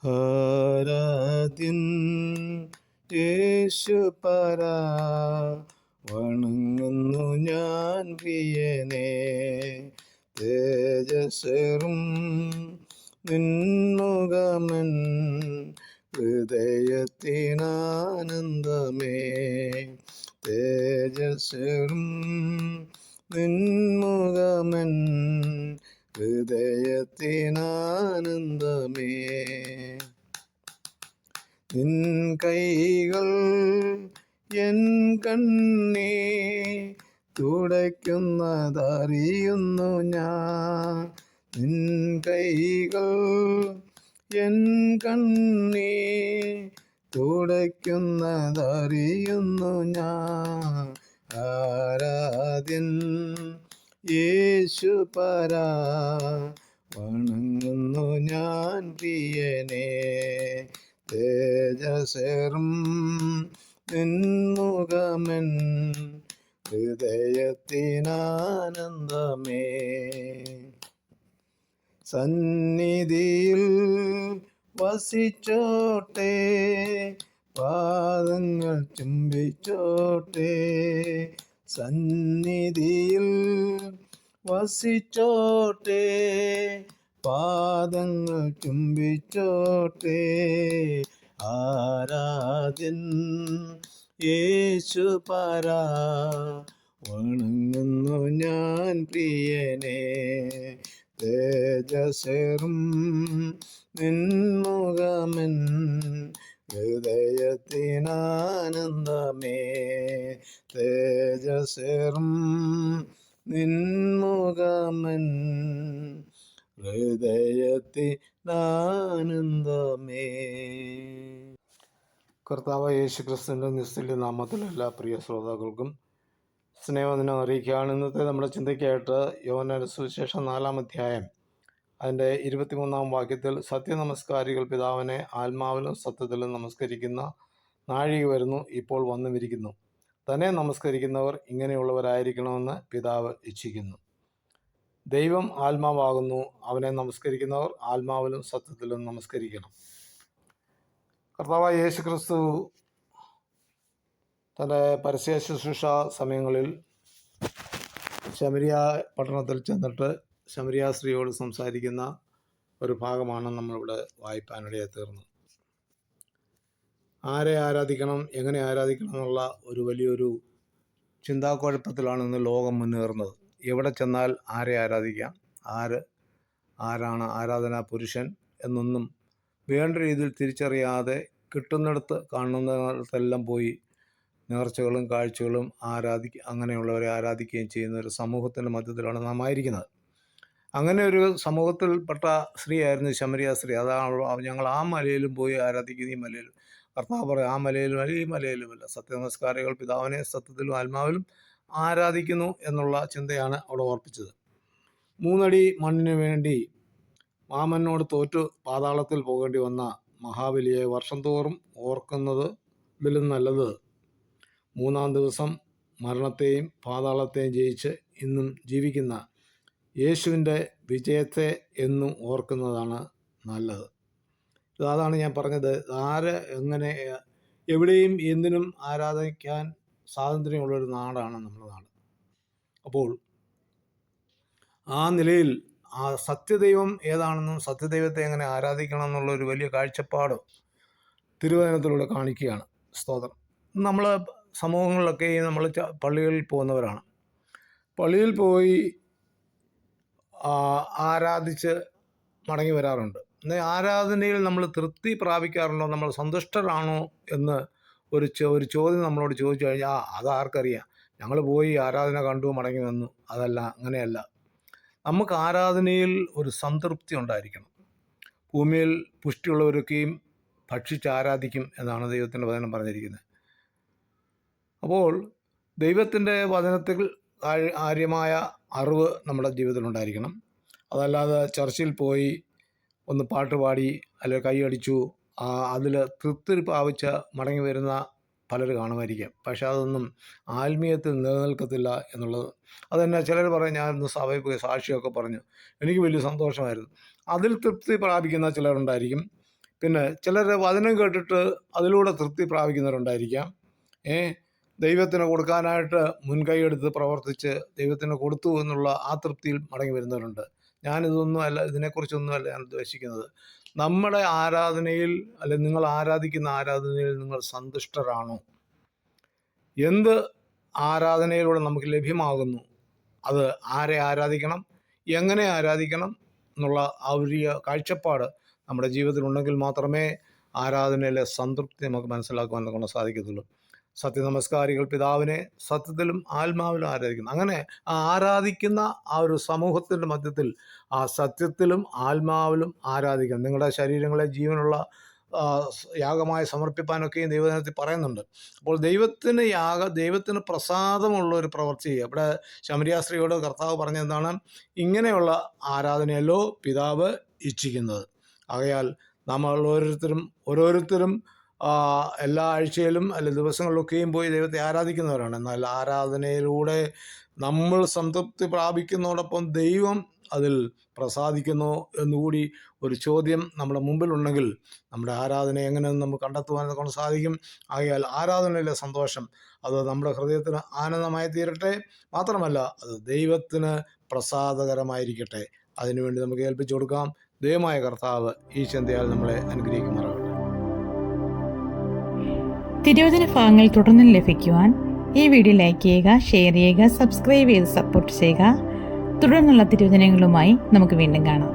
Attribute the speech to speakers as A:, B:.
A: ആരാധ്യൻ യേശുപരാ, വണങ്ങുന്നു ഞാൻ പ്രിയനെ. തേജസ്സേറും നിൻമുഖമൻ ഹൃദയത്തിനാനന്ദമേ. തേജസ്സേറും നിൻമുഖമൻ ഹൃദയത്തിനാനന്ദമേ. നിൻ കൈകൾ എൻ കണ്ണീർ തുടയ്ക്കുന്നതറിയുന്നു ഞാൻ. നിൻ കൈകൾ എൻ കണ്ണീർ തുടയ്ക്കുന്നതറിയുന്നു ഞാൻ. ആരാധ്യൻ യേശുപരാ, വണങ്ങുന്നു ഞാൻ പ്രിയനെ. തേജസ്സേറും നിൻമുഖമൻ ഹൃദയത്തിനാനന്ദമേ. സന്നിധിയിൽ വസിച്ചോട്ടെ, പാദങ്ങൾ ചുംബിച്ചോട്ടെ. സന്നിധിയിൽ വസിച്ചോട്ടെ, പാദങ്ങൾ ചുംബിച്ചോട്ടെ. ആരാധ്യൻ യേശുപരാ, വണങ്ങുന്നു ഞാൻ പ്രിയനെ. തേജസ്സേറും നിൻമുഖമൻ ഹൃദയത്തിനാനന്ദമേ. തേജസ്സേറും നിൻമുഖമൻ ഹൃദയത്തിനാനന്ദമേ. കർത്താവ് യേശുക്രിസ്തുവിൻ്റെ നിസ്തുല്യ നാമത്തിൽ എല്ലാ പ്രിയ ശ്രോതാക്കൾക്കും സ്നേഹവന്ദനം അറിയിക്കുകയാണ്. ഇന്നത്തെ നമ്മുടെ ചിന്തയ്ക്കായിട്ട് യോഹന്നാന്റെ സുവിശേഷം 4-ാം അധ്യായം അതിൻ്റെ 23-ാം വാക്യത്തിൽ, സത്യനമസ്കാരികൾ പിതാവിനെ ആത്മാവിലും സത്യത്തിലും നമസ്കരിക്കുന്ന നാഴിക വരുന്നു, ഇപ്പോൾ വന്നുമിരിക്കുന്നു. തന്നെ നമസ്കരിക്കുന്നവർ ഇങ്ങനെയുള്ളവരായിരിക്കണമെന്ന് പിതാവ് ഇച്ഛിക്കുന്നു. ദൈവം ആത്മാവാകുന്നു. അവനെ നമസ്കരിക്കുന്നവർ ആത്മാവിലും സത്യത്തിലും നമസ്കരിക്കണം. കർത്താവായ യേശുക്രിസ്തു തൻ്റെ പരസ്യ ശുശ്രൂഷ സമയങ്ങളിൽ ശമരിയ പട്ടണത്തിൽ ചെന്നിട്ട് ശമരിയ സ്ത്രീയോട് സംസാരിക്കുന്ന ഒരു ഭാഗമാണ് നമ്മളിവിടെ വായിപ്പാനിടയായി തീർന്നത്. ആരെ ആരാധിക്കണം, എങ്ങനെ ആരാധിക്കണം എന്നുള്ള ഒരു വലിയൊരു ചിന്താക്കുഴപ്പത്തിലാണ് ഇന്ന് ലോകം മുന്നേറുന്നത്. എവിടെ ചെന്നാൽ ആരെ ആരാധിക്കാം, ആരാണ് ആരാധനാ പുരുഷൻ എന്നൊന്നും വേണ്ട രീതിയിൽ തിരിച്ചറിയാതെ കിട്ടുന്നിടത്ത് കാണുന്നിടത്തെല്ലാം പോയി നേർച്ചകളും കാഴ്ചകളും അങ്ങനെയുള്ളവരെ ആരാധിക്കുകയും ചെയ്യുന്ന ഒരു സമൂഹത്തിൻ്റെ മധ്യത്തിലാണ് നാം ആയിരിക്കുന്നത്. അങ്ങനെ ഒരു സമൂഹത്തിൽപ്പെട്ട സ്ത്രീയായിരുന്നു ശമരിയ സ്ത്രീ. അതാണ് ഞങ്ങൾ ആ മലയിലും പോയി ആരാധിക്കുന്ന, ഈ മലയിലും. കർത്താവ് പറയും, ആ മലയിലും അല്ല ഈ മലയിലുമല്ല, സത്യനമസ്കാരികൾ പിതാവിനെ സത്യത്തിലും ആത്മാവിലും ആരാധിക്കുന്നു എന്നുള്ള ചിന്തയാണ് അവിടെ ഓർപ്പിച്ചത്. 3 അടി മണ്ണിന് വേണ്ടി മാമനോട് തോറ്റു പാതാളത്തിൽ പോകേണ്ടി വന്ന മഹാബലിയെ വർഷം തോറും ഓർക്കുന്നതിലും നല്ലത് 3-ാം ദിവസം മരണത്തെയും പാതാളത്തെയും ജയിച്ച് ഇന്നും ജീവിക്കുന്ന യേശുവിൻ്റെ വിജയത്തെ എന്നും ഓർക്കുന്നതാണ് നല്ലത്. അതാണ് ഞാൻ പറഞ്ഞത്. എങ്ങനെ എവിടെയും എന്തിനും ആരാധിക്കാൻ സ്വാതന്ത്ര്യമുള്ളൊരു നാടാണ് നമ്മുടെ നാട്. അപ്പോൾ ആ നിലയിൽ ആ സത്യദൈവം ഏതാണെന്നും സത്യദൈവത്തെ എങ്ങനെ ആരാധിക്കണം എന്നുള്ളൊരു വലിയ കാഴ്ചപ്പാട് തിരുവചനത്തിലൂടെ കാണിക്കുകയാണ്. സ്തോത്രം. നമ്മൾ സമൂഹങ്ങളിലൊക്കെ നമ്മൾ പള്ളികളിൽ പോകുന്നവരാണ്. പള്ളിയിൽ പോയി ആരാധിച്ച് മടങ്ങി വരാറുണ്ട്. എന്നാൽ ആരാധനയിൽ നമ്മൾ തൃപ്തി പ്രാപിക്കാറുണ്ടോ, നമ്മൾ സന്തുഷ്ടരാണോ എന്ന് ഒരു ചോദ്യം നമ്മളോട് ചോദിച്ചു കഴിഞ്ഞാൽ അതാർക്കറിയാം, ഞങ്ങൾ പോയി ആരാധന കണ്ടു മടങ്ങി വന്നു. അതല്ല, അങ്ങനെയല്ല. നമുക്ക് ആരാധനയിൽ ഒരു സംതൃപ്തി ഉണ്ടായിരിക്കണം. ഭൂമിയിൽ പുഷ്ടിയുള്ളവരൊക്കെയും ഭക്ഷിച്ച് ആരാധിക്കും എന്നാണ് ദൈവത്തിൻ്റെ വചനം പറഞ്ഞിരിക്കുന്നത്. അപ്പോൾ ദൈവത്തിൻ്റെ വചനത്തിൽ ആര്യമായ അറിവ് നമ്മുടെ ജീവിതത്തിലുണ്ടായിരിക്കണം. അതല്ലാതെ ചർച്ചിൽ പോയി ഒന്ന് പാട്ട് പാടി അല്ലെങ്കിൽ കൈയടിച്ചു അതിൽ തൃപ്തി പ്രാപിച്ച് മടങ്ങി വരുന്ന പലർ കാണുമായിരിക്കാം. പക്ഷെ അതൊന്നും ആത്മീയത്തിൽ നിലനിൽക്കത്തില്ല എന്നുള്ളത്. അതെന്നെ ചിലർ പറയും, ഞാനൊന്ന് സഭയിൽ പോയി സാക്ഷിയൊക്കെ പറഞ്ഞു, എനിക്ക് വലിയ സന്തോഷമായിരുന്നു. അതിൽ തൃപ്തി പ്രാപിക്കുന്ന ചിലരുണ്ടായിരിക്കും. പിന്നെ ചിലർ വചനം കേട്ടിട്ട് അതിലൂടെ തൃപ്തി പ്രാപിക്കുന്നവരുണ്ടായിരിക്കാം. ദൈവത്തിന് കൊടുക്കാനായിട്ട് മുൻകൈ എടുത്ത് പ്രവർത്തിച്ച് ദൈവത്തിന് കൊടുത്തു എന്നുള്ള ആ തൃപ്തിയിൽ മടങ്ങി വരുന്നവരുണ്ട്. ഇതിനെക്കുറിച്ചൊന്നുമല്ല ഞാൻ ഉദ്ദേശിക്കുന്നത്. നമ്മുടെ ആരാധനയിൽ, അല്ലെങ്കിൽ നിങ്ങൾ ആരാധിക്കുന്ന ആരാധനയിൽ നിങ്ങൾ സന്തുഷ്ടരാണോ? എന്ത് ആരാധനയിലൂടെ നമുക്ക് ലഭ്യമാകുന്നു, അത് ആരെ ആരാധിക്കണം, എങ്ങനെ ആരാധിക്കണം എന്നുള്ള ആ ഒരു കാഴ്ചപ്പാട് നമ്മുടെ ജീവിതത്തിൽ ഉണ്ടെങ്കിൽ മാത്രമേ ആരാധനയിലെ സംതൃപ്തി നമുക്ക് മനസ്സിലാക്കുവാൻ കൊണ്ട് സാധിക്കത്തുള്ളൂ. സത്യനമസ്കാരികൾ പിതാവിനെ സത്യത്തിലും ആത്മാവിലും ആരാധിക്കുന്നു. അങ്ങനെ ആരാധിക്കുന്ന ആ ഒരു സമൂഹത്തിൻ്റെ മധ്യത്തിൽ ആ സത്യത്തിലും ആത്മാവിലും ആരാധിക്കണം. നിങ്ങളുടെ ശരീരങ്ങളെ ജീവനുള്ള യാഗമായി സമർപ്പിക്കാനൊക്കെയും ദൈവജനത്തിൽ പറയുന്നുണ്ട്. അപ്പോൾ ദൈവത്തിന് പ്രസാദമുള്ള ഒരു പ്രവൃത്തി ചെയ്യുക. ഇവിടെ ശമരിയാസ്ത്രീയോട് കർത്താവ് പറഞ്ഞെന്താണ്? ഇങ്ങനെയുള്ള ആരാധനയല്ലോ പിതാവ് ഇച്ഛിക്കുന്നത്. ആകയാൽ നമ്മൾ ഓരോരുത്തരും എല്ലാ ആഴ്ചയിലും അല്ലെങ്കിൽ ദിവസങ്ങളിലൊക്കെയും പോയി ദൈവത്തെ ആരാധിക്കുന്നവരാണ്. എന്നാൽ ആരാധനയിലൂടെ നമ്മൾ സംതൃപ്തി പ്രാപിക്കുന്നതോടൊപ്പം ദൈവം അതിൽ പ്രസാദിക്കുന്നു എന്നുകൂടി ഒരു ചോദ്യം നമ്മുടെ മുമ്പിലുണ്ടെങ്കിൽ നമ്മുടെ ആരാധന എങ്ങനെയെന്ന് നമുക്ക് കണ്ടെത്തുവാൻ കൊണ്ട് സാധിക്കും. ആകയാൽ ആരാധനയിലെ സന്തോഷം അത് നമ്മുടെ ഹൃദയത്തിന് ആനന്ദമായി തീരട്ടെ. മാത്രമല്ല അത് ദൈവത്തിന് പ്രസാദകരമായിരിക്കട്ടെ. അതിനുവേണ്ടി നമുക്ക് ഏൽപ്പിച്ചു കൊടുക്കാം. ദൈവമായ കർത്താവ് ഈ ചിന്തയാൽ നമ്മളെ അനുഗ്രഹിക്കുമാറാകട്ടെ.
B: തിരുവചന ഭാഗങ്ങൾ തുടർന്ന് ലഭിക്കുവാൻ ഈ വീഡിയോ ലൈക്ക് ചെയ്യുക, ഷെയർ ചെയ്യുക, സബ്സ്ക്രൈബ് ചെയ്ത് സപ്പോർട്ട് ചെയ്യുക. തുടർന്നുള്ള തിരുവചനങ്ങളുമായി നമുക്ക് വീണ്ടും കാണാം.